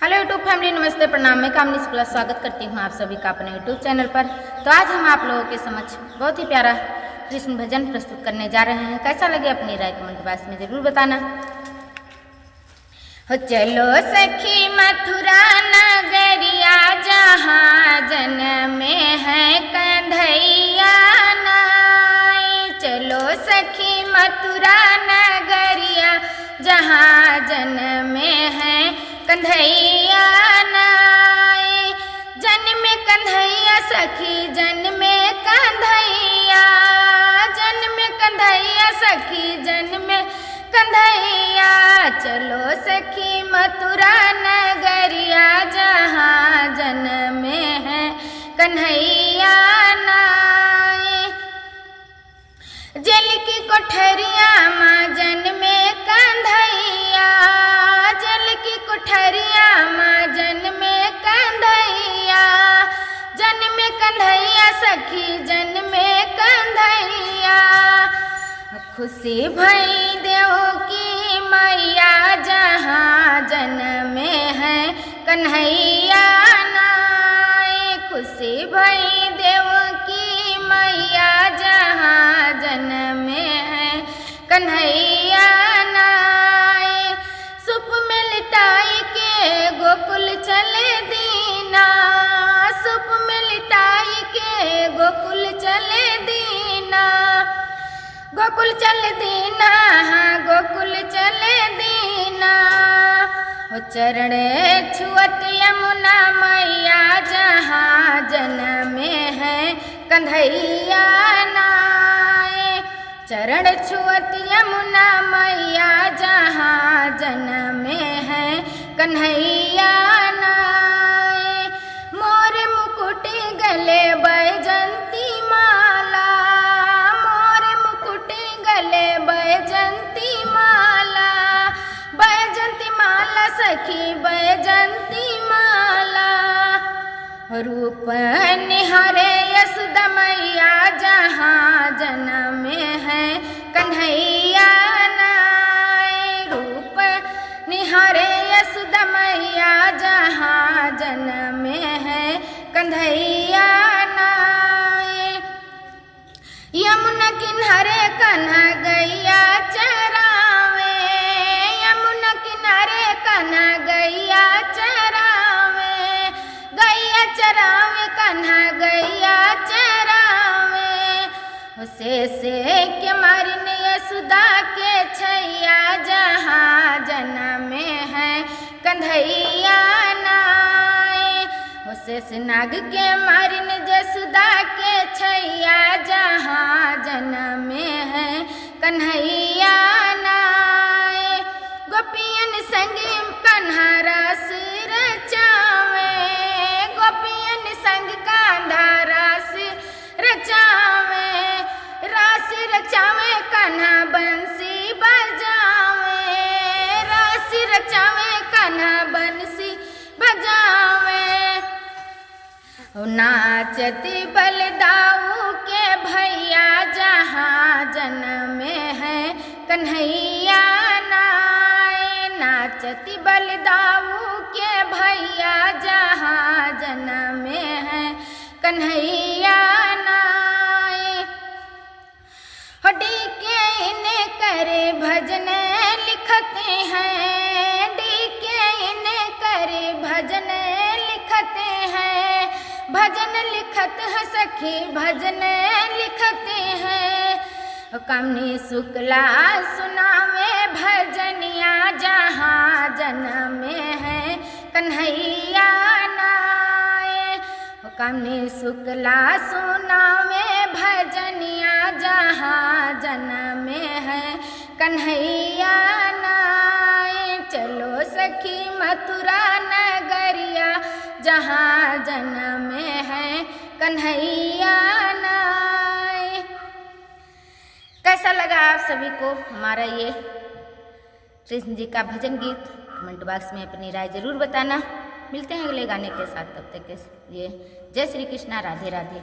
Hello YouTube family, नमस्ते, प्रणाम। मैं कामनी शुक्ला स्वागत करती हूँ आप सभी का अपने यूट्यूब चैनल पर। तो आज हम आप लोगों के समक्ष बहुत ही प्यारा कृष्ण भजन प्रस्तुत करने जा रहे हैं। कैसा लगे अपनी राय कमेंट बॉक्स में जरूर बताना। हो चलो सखी मथुरा नगरिया, जहाँ जन्मे है कन्हैया नाई। चलो सखी मथुरा नगरिया, जहाँ जन्मे है कन्हैया नाई। जन्मे कन्हैया सखी, जन्मे कन्हैया, जन्मे कन्हैया सखी, जन्मे कन्हैया। चलो सखी मथुरा नगरिया, जहाँ जन्मे है कन्हैया नाई। जेल की कोठरिया माँ जन्मे कन्हैया, जेल की कोठरिया माँ जन्मे कन्हैया। जन्मे कन्हैया सखी, जन्मे कन्हैया। खुशी भई देव की मैया, जहाँ जन्मे है कन्हैया नाई। खुशी भई देव की मैया, जहाँ जन्मे है कन्हैया नाई। सुप में लिटाई के गोकुल चले दीना, सुप में लिटाई के गोकुल चले दीना। गोकुल चल दीना, हाँ गोकुल चले दीना। हो चरण छुअत यमुना मैया, जहाँ जन्मे है कन्हैया नाई। चरण छुअत यमुना मैया, जहाँ जन्मे है कन्हैया नाई। मोर मुकुट गले बैजंती माला, मोर मुकुट गले बैजंती माला। बैजंती माला सखी, बैजंती माला। रूप निहारे यशोदा मैया, जहाँ जन्मे है कन्हैया नाई। रूप निहारे यशोदा मैया, जहाँ जन्मे है कन्हैया नाई। यमुना किनारे कन्हा गैया चरावे, यमुना किनारे कन्हा गैया चरावे। गैया चरावे कन्हा गैया चरावे। से के मारिन यशोदा के छैया, जहाँ जन्मे है कन्हैया नाई। शेष नाग के मारिन यशोदा के छैया, जहाँ जन्मे है कन्हैया नाई। गोपियन संग कन्हा रस रचावे, गोपियन संग कांधा रस रचावे। रस रचावे कन्हा बंसी बजावे, रस रचावे कन्हा बंसी बजावे। नाचती बलदाऊ के भैया, जहाँ जन्मे है कन्हैया नाई। नाचती बलदाऊ के भैया, जहाँ जन्मे है कन्हैया नाई। हड्डी के इन्हें करे भजन लिखते हैं, डी के इन्हें करे भजन लिखते हैं। भजन लिखत है सखी, भजन लिखते हैं। कामनी शुक्ला सुनावे भजनिया, जहाँ जन्मे है कन्हैया नाई। कामनी शुक्ला सुनावे भजनिया, जहाँ जन्मे है कन्हैया नाई। चलो सखी मथुरा नगरिया, जहाँ जन्मे है कन्हैया नाई। कैसा लगा आप सभी को हमारा ये कृष्ण जी का भजन गीत? कमेंट बॉक्स में अपनी राय जरूर बताना। मिलते हैं अगले गाने के साथ, तब तक के लिए जय श्री कृष्णा, राधे राधे।